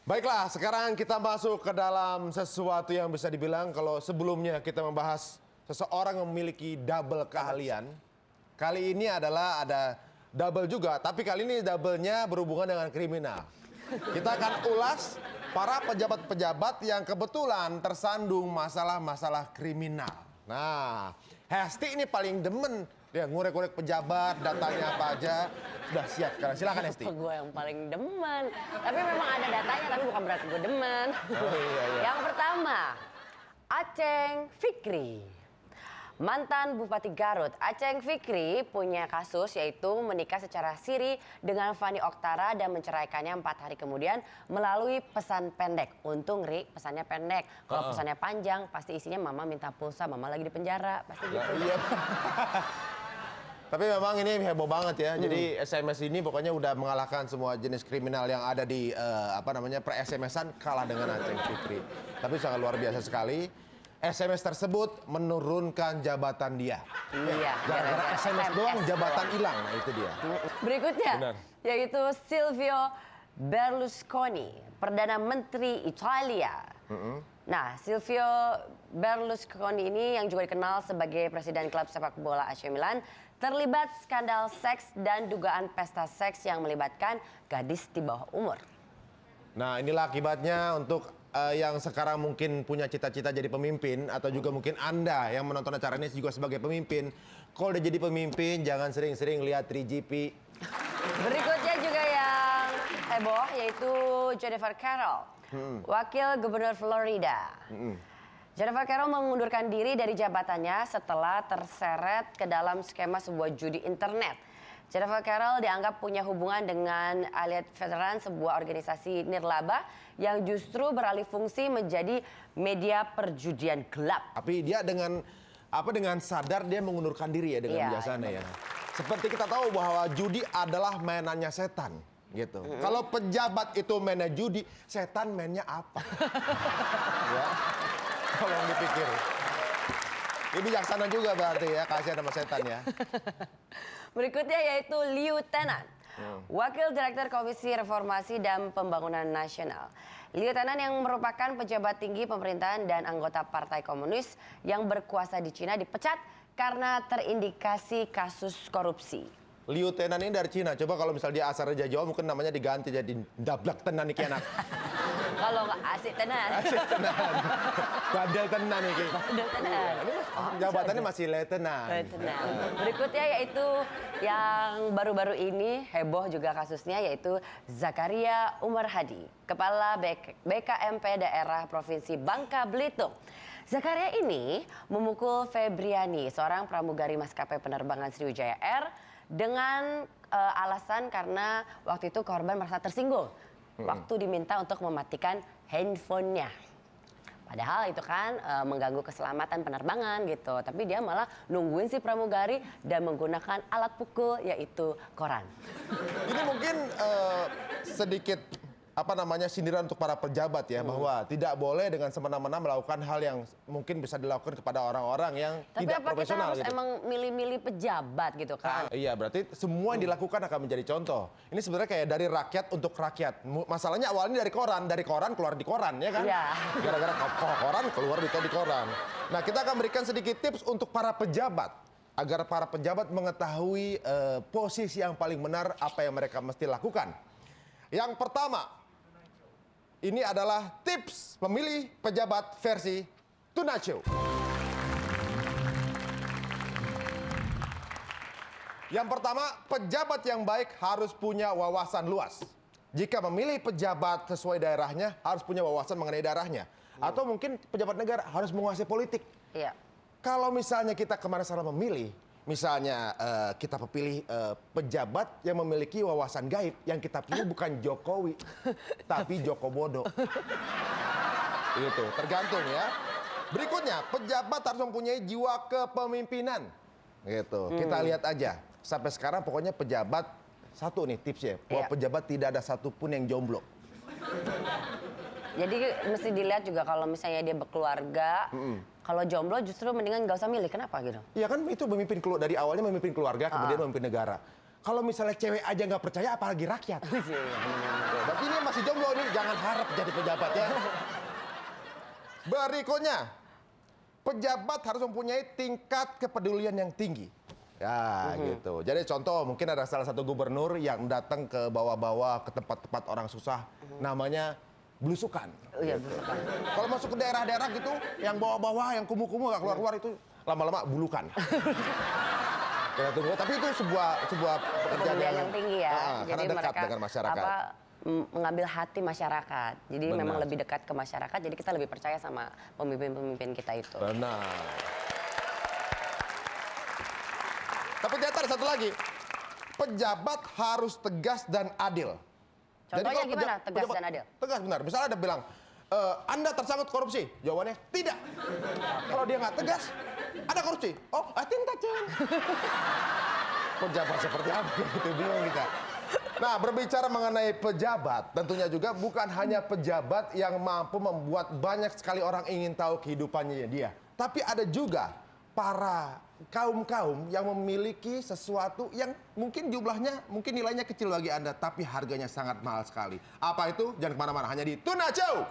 Baiklah, sekarang kita masuk ke dalam sesuatu yang bisa dibilang kalau sebelumnya kita membahas seseorang yang memiliki double keahlian. Kali ini adalah ada double juga, tapi kali ini double-nya berhubungan dengan kriminal. Kita akan ulas para pejabat-pejabat yang kebetulan tersandung masalah-masalah kriminal. Nah, Hesti ini paling demen. Dia ngurek-ngurek pejabat, datanya apa aja. Sudah siap sekarang, silakan Hesti. Gue yang paling demen. Tapi memang ada datanya, tapi bukan berarti gue demen. Oh, iya. Yang pertama, Aceng Fikri. Mantan Bupati Garut, Aceng Fikri punya kasus yaitu menikah secara siri dengan Fanny Oktara dan menceraikannya 4 hari kemudian melalui pesan pendek. Untung Ri, pesannya pendek. Kalau pesannya panjang, pasti isinya mama minta pulsa, mama lagi di penjara. Pasti gitu. Iya. Tapi memang ini heboh banget ya. Jadi SMS ini pokoknya udah mengalahkan semua jenis kriminal yang ada di per SMS-an kalah dengan Aceng Fikri. Tapi sangat luar biasa sekali. SMS tersebut menurunkan jabatan dia. Iya. Gara-gara SMS doang jabatan hilang. Nah itu dia. Berikutnya, Benar. yaitu Silvio Berlusconi, Perdana Menteri Italia. Nah, Silvio Berlusconi ini yang juga dikenal sebagai presiden klub sepak bola AC Milan, terlibat skandal seks dan dugaan pesta seks yang melibatkan gadis di bawah umur. Nah inilah akibatnya untuk yang sekarang mungkin punya cita-cita jadi pemimpin atau juga mungkin Anda yang menonton acara ini juga sebagai pemimpin. Kalau udah jadi pemimpin jangan sering-sering lihat 3GP. Berikutnya juga yang heboh yaitu Jennifer Carroll, wakil gubernur Florida. Jennifer Carroll mengundurkan diri dari jabatannya setelah terseret ke dalam skema sebuah judi internet. Jennifer Carroll dianggap punya hubungan dengan Allied Veteran, sebuah organisasi nirlaba yang justru beralih fungsi menjadi media perjudian gelap. Tapi dia dengan sadar dia mengundurkan diri ya dengan bijaksana ya. Seperti kita tahu bahwa judi adalah mainannya setan gitu. Kalau pejabat itu mainnya judi, setan mainnya apa? Ya. Tolong dipikir. Ini bijaksana juga berarti ya, kasihan sama setan ya. Berikutnya yaitu Lieutenant, Wakil Direktur Komisi Reformasi dan Pembangunan Nasional. Lieutenant yang merupakan pejabat tinggi pemerintahan dan anggota Partai Komunis yang berkuasa di Cina dipecat karena terindikasi kasus korupsi. Lieutenant ini dari Cina. Coba kalau misal dia asal Raja Jawa mungkin namanya diganti jadi Dablak Tenan iki anak. Kalau nggak asik tenan. Asik tenan. Badal tenan iki. Badal tenan. Jabatannya masih Lieutenant. Berikutnya yaitu yang baru-baru ini heboh juga kasusnya yaitu Zakaria Umar Hadi, Kepala BKMP Daerah Provinsi Bangka Belitung. Zakaria ini memukul Febriani, seorang pramugari maskapai penerbangan Sriwijaya Air dengan alasan karena waktu itu korban merasa tersinggung waktu diminta untuk mematikan handphonenya. Padahal itu kan mengganggu keselamatan penerbangan gitu. Tapi dia malah nungguin si pramugari dan menggunakan alat pukul yaitu koran. Ini mungkin sedikit sindiran untuk para pejabat ya, bahwa tidak boleh dengan semena-mena melakukan hal yang mungkin bisa dilakukan kepada orang-orang yang tidak profesional. Tapi apa kita harus emang milih-milih pejabat gitu kan? Iya, berarti semua yang dilakukan akan menjadi contoh. Ini sebenarnya kayak dari rakyat untuk rakyat. Masalahnya awalnya dari koran keluar di koran ya kan? Iya. Gara-gara koran keluar di koran. Nah, kita akan berikan sedikit tips untuk para pejabat agar para pejabat mengetahui posisi yang paling benar apa yang mereka mesti lakukan. Yang pertama, ini adalah tips memilih pejabat versi Tonight Show. Yang pertama, pejabat yang baik harus punya wawasan luas. Jika memilih pejabat sesuai daerahnya, harus punya wawasan mengenai daerahnya. Atau mungkin pejabat negara harus menguasai politik. Iya. Kalau misalnya kita kemana-mana memilih, misalnya kita pilih pejabat yang memiliki wawasan gaib, yang kita pilih bukan Jokowi, tapi Joko Bodo. Itu tergantung ya. Berikutnya, pejabat harus mempunyai jiwa kepemimpinan. Gitu. Kita lihat aja. Sampai sekarang pokoknya pejabat, satu nih tipsnya, bahwa pejabat tidak ada satupun yang jomblo. Jadi mesti dilihat juga kalau misalnya dia berkeluarga, kalau jomblo justru mendingan nggak usah milih. Kenapa gitu? Iya kan itu memimpin dari awalnya memimpin keluarga, kemudian memimpin negara. Kalau misalnya cewek aja nggak percaya, apalagi rakyat. Berarti ini masih jomblo nih, jangan harap jadi pejabat ya. Berikutnya, pejabat harus mempunyai tingkat kepedulian yang tinggi. Ya gitu. Jadi contoh, mungkin ada salah satu gubernur yang datang ke bawah-bawah, ke tempat-tempat orang susah, namanya belusukan. Oh iya, belusukan. Kalau masuk ke daerah-daerah gitu, yang bawah-bawah, yang kumuh-kumuh gak keluar-keluar itu lama-lama bulukan. Kita tunggu, tapi itu sebuah pekerjaan Kepedulian yang tinggi ya. karena dekat dengan masyarakat. Mengambil hati masyarakat. Jadi Benar. memang lebih dekat ke masyarakat, jadi kita lebih percaya sama pemimpin-pemimpin kita itu. Benar. Tapi ternyata ada satu lagi. Pejabat harus tegas dan adil. Contohnya kalau gimana tegas pejabat- dan adil? Tegas benar. Misalnya ada bilang, Anda tersangkut korupsi. Jawabannya tidak. Kalau dia nggak tegas, ada korupsi. Oh, tidak, Cen. Pejabat seperti apa? Gitu bingung kita. Nah, berbicara mengenai pejabat, tentunya juga bukan hanya pejabat yang mampu membuat banyak sekali orang ingin tahu kehidupannya dia. Tapi ada juga para kaum-kaum yang memiliki sesuatu yang mungkin jumlahnya, mungkin nilainya kecil bagi Anda, tapi harganya sangat mahal sekali. Apa itu? Jangan kemana-mana, hanya di Tuna Show.